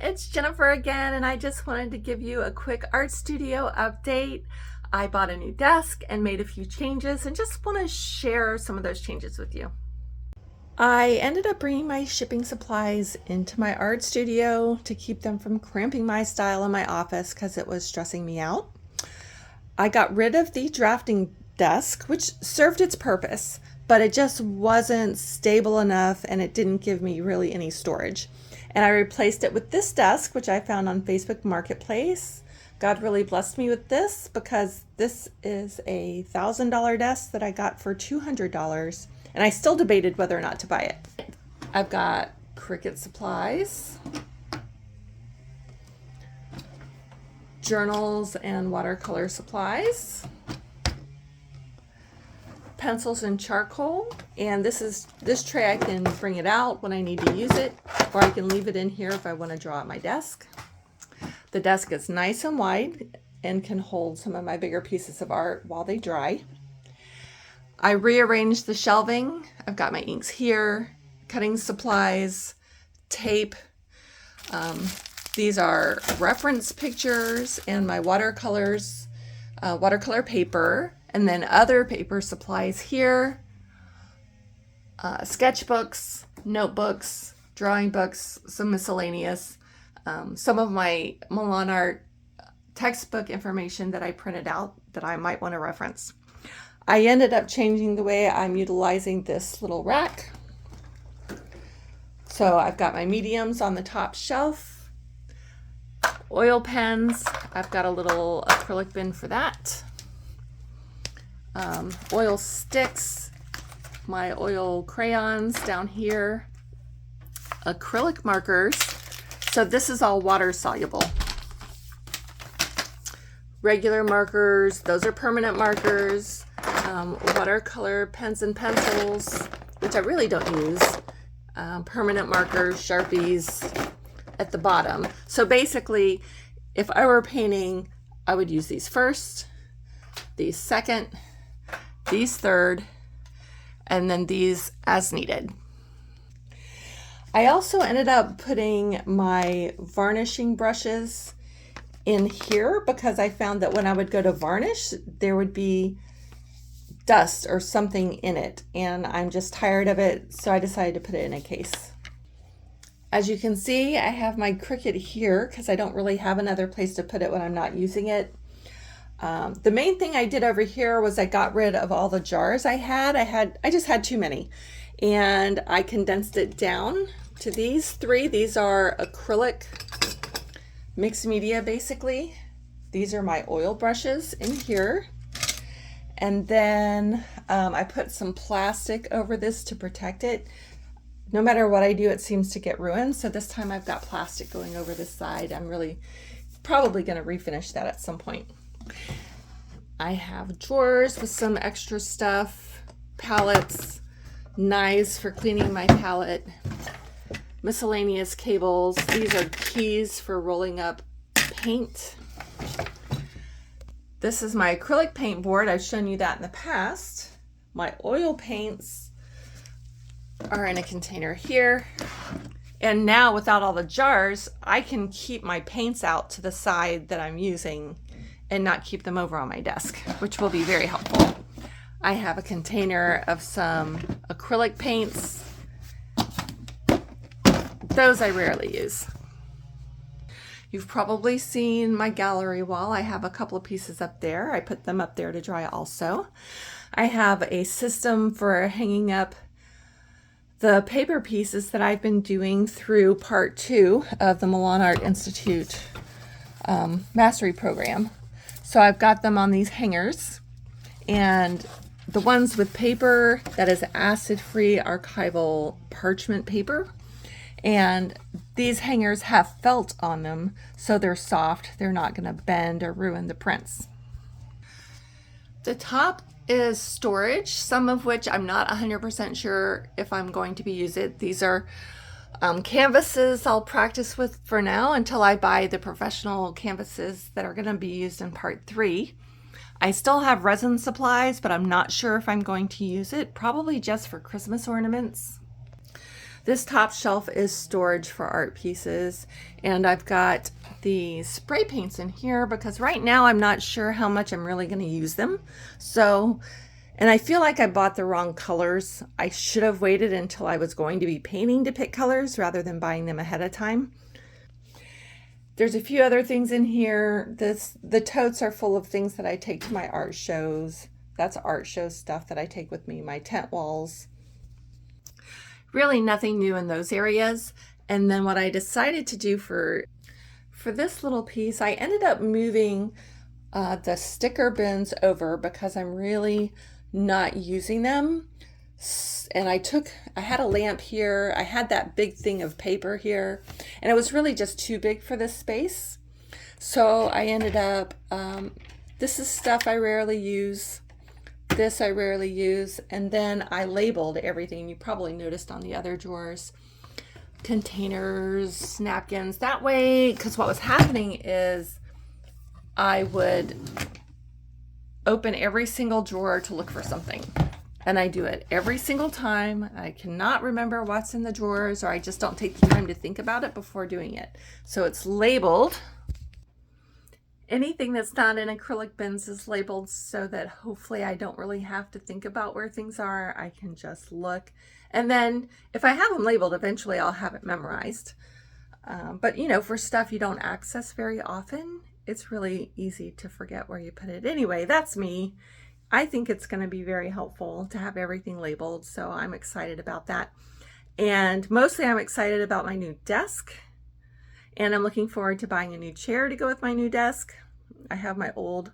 it's Jennifer again, and I just wanted to give you a quick art studio update. I bought a new desk and made a few changes and just want to share some of those changes with you. I ended up bringing my shipping supplies into my art studio to keep them from cramping my style in my office because it was stressing me out. I got rid of the drafting desk, which served its purpose, but it just wasn't stable enough and it didn't give me really any storage. And I replaced it with this desk, which I found on Facebook Marketplace. God really blessed me with this because this is a $1,000 desk that I got for $200, and I still debated whether or not to buy it. I've got Cricut supplies, journals and watercolor supplies, pencils and charcoal, and this tray I can bring it out when I need to use it, or I can leave it in here if I want to draw at my desk. The desk is nice and wide and can hold some of my bigger pieces of art while they dry. I rearranged the shelving. I've got my inks here, cutting supplies, tape. These are reference pictures and my watercolors, watercolor paper, and then other paper supplies here, sketchbooks, notebooks, drawing books, some miscellaneous, some of my Milan art textbook information that I printed out that I might want to reference. I ended up changing the way I'm utilizing this little rack. So I've got my mediums on the top shelf, oil pens, I've got a little acrylic bin for that. Oil sticks, my oil crayons down here, acrylic markers. So this is all water soluble. Regular markers, those are permanent markers, watercolor pens and pencils, which I really don't use, permanent markers, Sharpies at the bottom. So basically, if I were painting, I would use these first, these second, these third, and then these as needed. I also ended up putting my varnishing brushes in here because I found that when I would go to varnish, there would be dust or something in it, and I'm just tired of it, so I decided to put it in a case. As you can see, I have my Cricut here because I don't really have another place to put it when I'm not using it. The main thing I did over here was I got rid of all the jars I had. I just had too many, and I condensed it down to these three. These are acrylic mixed media, basically. These are my oil brushes in here, and then I put some plastic over this to protect it. No matter what I do, it seems to get ruined, so this time I've got plastic going over this side. I'm really probably going to refinish that at some point. I have drawers with some extra stuff, palettes, knives for cleaning my palette, miscellaneous cables. These are keys for rolling up paint. This is my acrylic paint board. I've shown you that in the past. My oil paints are in a container here. And now without all the jars, I can keep my paints out to the side that I'm using and not keep them over on my desk, which will be very helpful. I have a container of some acrylic paints. Those I rarely use. You've probably seen my gallery wall. I have a couple of pieces up there. I put them up there to dry also. I have a system for hanging up the paper pieces that I've been doing through part 2 of the Milan Art Institute mastery program. So I've got them on these hangers, and the ones with paper that is acid-free archival parchment paper, and these hangers have felt on them, so they're soft. They're not going to bend or ruin the prints. The top is storage, some of which I'm not 100% sure if I'm going to be using. These are canvases I'll practice with for now until I buy the professional canvases that are going to be used in part 3. I still have resin supplies, but I'm not sure if I'm going to use it, probably just for Christmas ornaments. This top shelf is storage for art pieces, and I've got the spray paints in here because right now I'm not sure how much I'm really going to use them. So, and I feel like I bought the wrong colors. I should have waited until I was going to be painting to pick colors rather than buying them ahead of time. There's a few other things in here. The totes are full of things that I take to my art shows. That's art show stuff that I take with me, my tent walls. Really nothing new in those areas. And then what I decided to do for this little piece, I ended up moving the sticker bins over because I'm really not using them. And I had a lamp here, I had that big thing of paper here, and it was really just too big for this space. So I ended up, this is stuff I rarely use, this I rarely use, and then I labeled everything. You probably noticed on the other drawers, containers, napkins, that way, because what was happening is I would open every single drawer to look for something. And I do it every single time. I cannot remember what's in the drawers, or I just don't take the time to think about it before doing it. So it's labeled. Anything that's not in acrylic bins is labeled so that hopefully I don't really have to think about where things are. I can just look. And then if I have them labeled, eventually I'll have it memorized. But you know, for stuff you don't access very often, it's really easy to forget where you put it. Anyway, that's me. I think it's going to be very helpful to have everything labeled, so I'm excited about that. And mostly I'm excited about my new desk, and I'm looking forward to buying a new chair to go with my new desk. I have my old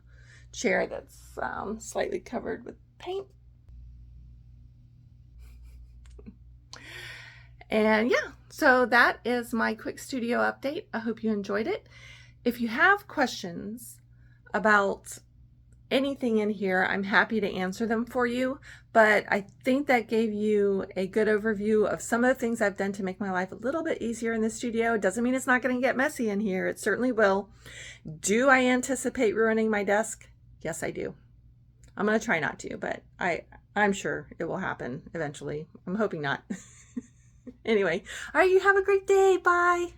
chair that's slightly covered with paint. And yeah, so that is my quick studio update. I hope you enjoyed it. If you have questions about anything in here, I'm happy to answer them for you, but I think that gave you a good overview of some of the things I've done to make my life a little bit easier in the studio. It doesn't mean it's not going to get messy in here. It certainly will. Do I anticipate ruining my desk? Yes, I do. I'm going to try not to, but I'm sure it will happen eventually. I'm hoping not. Anyway, all right, you have a great day. Bye.